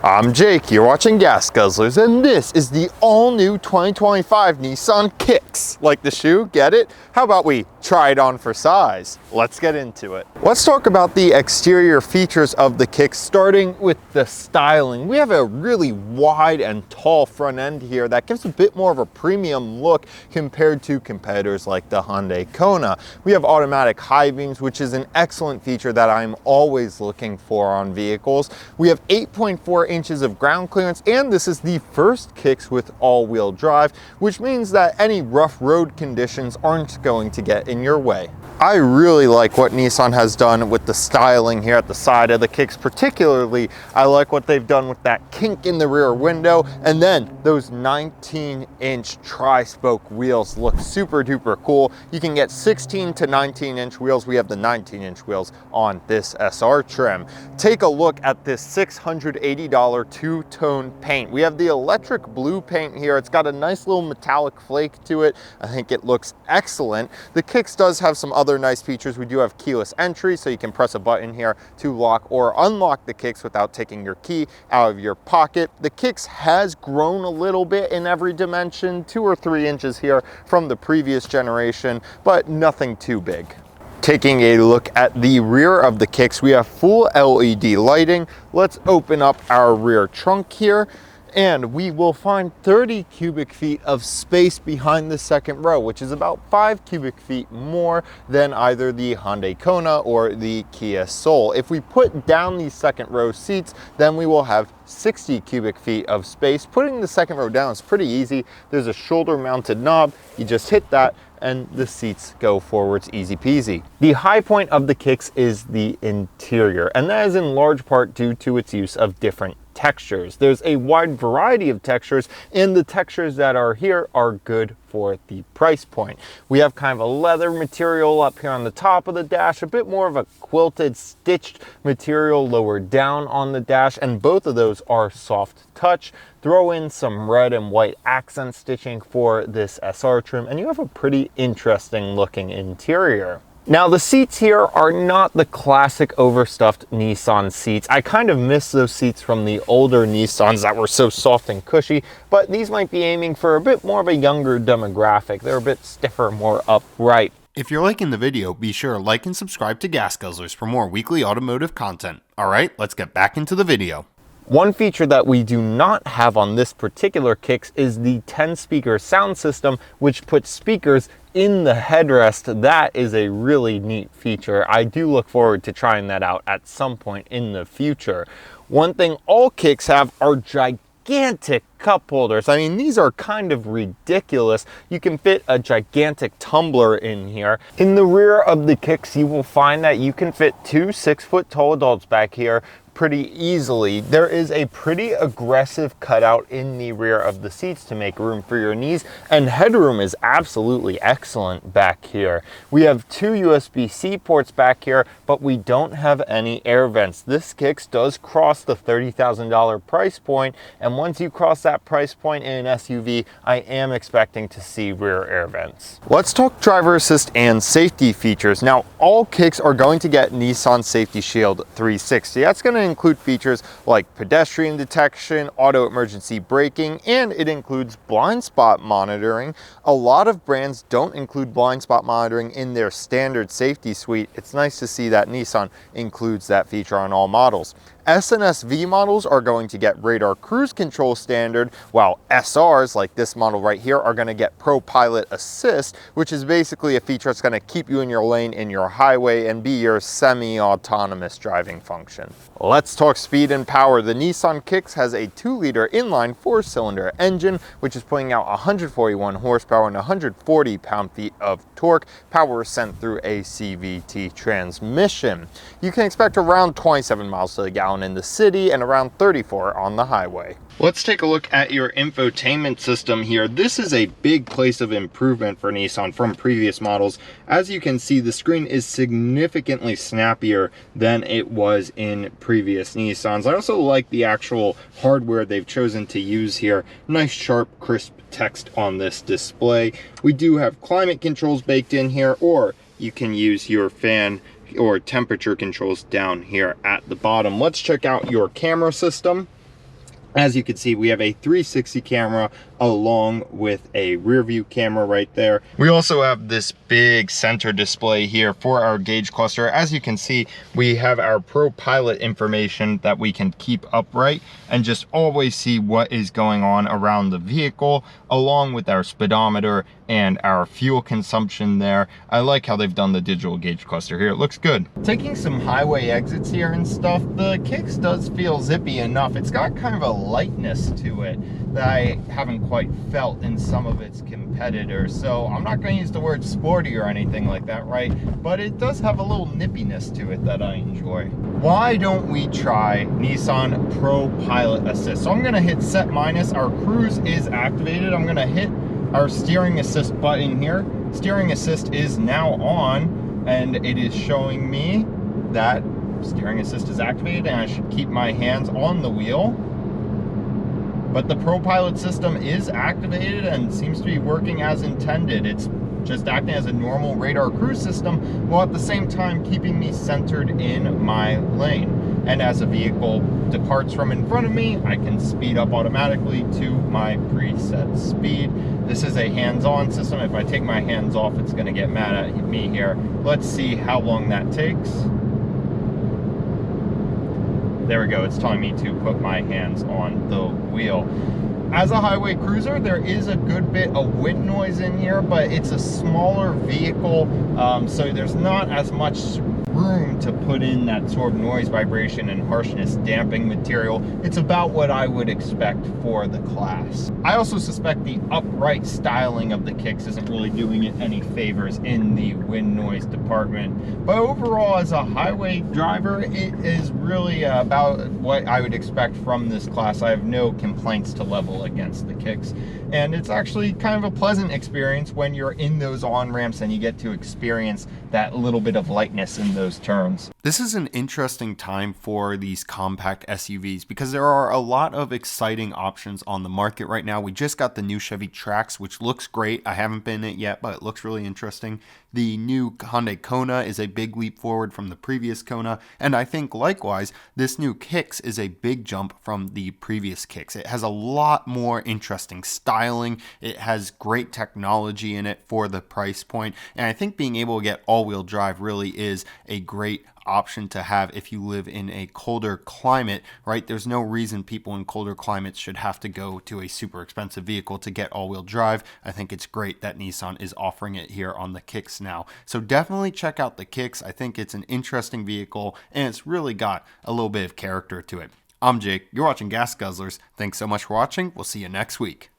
I'm Jake, you're watching Gas Guzzlers, and this is the all-new 2025 Nissan Kicks. Like the shoe, get it? How about we try it on for size? Let's get into it. Let's talk about the exterior features of the Kicks, starting with the styling. We have a really wide and tall front end here that gives a bit more of a premium look compared to competitors like the Hyundai Kona. We have automatic high beams, which is an excellent feature that I'm always looking for on vehicles. We have 8.4 inches of ground clearance, and this is the first Kicks with all-wheel drive, which means that any rough road conditions aren't going to get in your way. I really like what Nissan has done with the styling here at the side of the Kicks. Particularly, I like what they've done with that kink in the rear window, and then those 19-inch tri-spoke wheels look super duper cool. You can get 16 to 19-inch wheels. We have the 19-inch wheels on this SR trim. Take a look at this $680 two-tone paint. We have the electric blue paint here. It's got a nice little metallic flake to it. I think it looks excellent. The Kicks does have some other nice features. We do have keyless entry, so you can press a button here to lock or unlock the Kicks without taking your key out of your pocket. The Kicks has grown a little bit in every dimension, 2 or 3 inches here from the previous generation, but nothing too big. Taking a look at the rear of the Kicks, we have full LED lighting. Let's open up our rear trunk here, and we will find 30 cubic feet of space behind the second row, which is about 5 cubic feet more than either the Hyundai Kona or the Kia Soul. If we put down these second row seats, then we will have 60 cubic feet of space. Putting the second row down is pretty easy. There's a shoulder mounted knob. You just hit that and the seats go forwards easy peasy. The high point of the Kicks is the interior, and that is in large part due to its use of different textures. There's a wide variety of textures, and the textures that are here are good for the price point. We have kind of a leather material up here on the top of the dash, a bit more of a quilted stitched material lower down on the dash, and both of those are soft touch. Throw in some red and white accent stitching for this SR trim, and you have a pretty interesting looking interior. Now, the seats here are not the classic overstuffed Nissan seats. I kind of miss those seats from the older Nissans that were so soft and cushy, but these might be aiming for a bit more of a younger demographic. They're a bit stiffer, more upright. If you're liking the video, be sure to like and subscribe to Gas Guzzlers for more weekly automotive content. All right, let's get back into the video. One feature that we do not have on this particular Kicks is the 10-speaker sound system, which puts speakers in the headrest. That is a really neat feature. I do look forward to trying that out at some point in the future. One thing all Kicks have are gigantic cup holders. I mean, these are kind of ridiculous. You can fit a gigantic tumbler in here. In the rear of the Kicks, you will find that you can fit 2 6-foot-tall adults back here pretty easily. There is a pretty aggressive cutout in the rear of the seats to make room for your knees, and headroom is absolutely excellent back here. We have 2 USB-C ports back here, but we don't have any air vents. This Kicks does cross the $30,000 price point, and once you cross that price point in an SUV, I am expecting to see rear air vents. Let's talk driver assist and safety features. Now, all Kicks are going to get Nissan Safety Shield 360. That's going to include features like pedestrian detection, auto emergency braking, and it includes blind spot monitoring. A lot of brands don't include blind spot monitoring in their standard safety suite. It's nice to see that Nissan includes that feature on all models. S and SV models are going to get radar cruise control standard, while SRs, like this model right here, are going to get Pro-Pilot Assist, which is basically a feature that's going to keep you in your lane in your highway and be your semi-autonomous driving function. Let's talk speed and power. The Nissan Kicks has a 2-liter inline 4-cylinder engine, which is putting out 141 horsepower and 140 pound-feet of torque. Power is sent through a CVT transmission. You can expect around 27 miles to the gallon in the city and around 34 on the highway. Let's take a look at your infotainment system here. This is a big place of improvement for Nissan from previous models. As you can see, the screen is significantly snappier than it was in previous Nissans. I also like the actual hardware they've chosen to use here. Nice, sharp, crisp text on this display. We do have climate controls baked in here, or you can use your fan or temperature controls down here at the bottom. Let's check out your camera system. As you can see, we have a 360 camera along with a rear view camera right there. We also have this big center display here for our gauge cluster. As you can see, we have our Pro-Pilot information that we can keep upright and just always see what is going on around the vehicle, along with our speedometer and our fuel consumption there. I like how they've done the digital gauge cluster here. It looks good. Taking some highway exits here and stuff, the Kicks does feel zippy enough. It's got kind of a lightness to it that I haven't quite felt in some of its competitors. So I'm not going to use the word sporty or anything like that, right? But it does have a little nippiness to it that I enjoy. Why don't we try Nissan Pro-Pilot Assist? So I'm going to hit set minus. Our cruise is activated. I'm going to hit our steering assist button here. Steering assist is now on, and it is showing me that steering assist is activated and I should keep my hands on the wheel. But the Pro-Pilot system is activated and seems to be working as intended. It's just acting as a normal radar cruise system, while at the same time keeping me centered in my lane. And as a vehicle departs from in front of me, I can speed up automatically to my preset speed. This is a hands-on system. If I take my hands off, it's going to get mad at me here. Let's see how long that takes. There we go, it's telling me to put my hands on the wheel. As a highway cruiser, there is a good bit of wind noise in here, but it's a smaller vehicle, so there's not as much room to put in that sort of noise, vibration, and harshness damping material. It's about what I would expect for the class. I also suspect the upright styling of the Kicks isn't really doing it any favors in the wind noise department. But overall, as a highway driver, it is really about what I would expect from this class. I have no complaints to level against the Kicks. And it's actually kind of a pleasant experience when you're in those on-ramps and you get to experience that little bit of lightness in those turns. This is an interesting time for these compact SUVs because there are a lot of exciting options on the market right now. We just got the new Chevy Trax, which looks great. I haven't been in it yet, but it looks really interesting. The new Hyundai Kona is a big leap forward from the previous Kona, and I think likewise, this new Kicks is a big jump from the previous Kicks. It has a lot more interesting styling. It has great technology in it for the price point, and I think being able to get all-wheel drive really is a great option to have if you live in a colder climate, right? There's no reason people in colder climates should have to go to a super expensive vehicle to get all-wheel drive. I think it's great that Nissan is offering it here on the Kicks now. So definitely check out the Kicks. I think it's an interesting vehicle and it's really got a little bit of character to it. I'm Jake. You're watching Gas Guzzlers. Thanks so much for watching. We'll see you next week.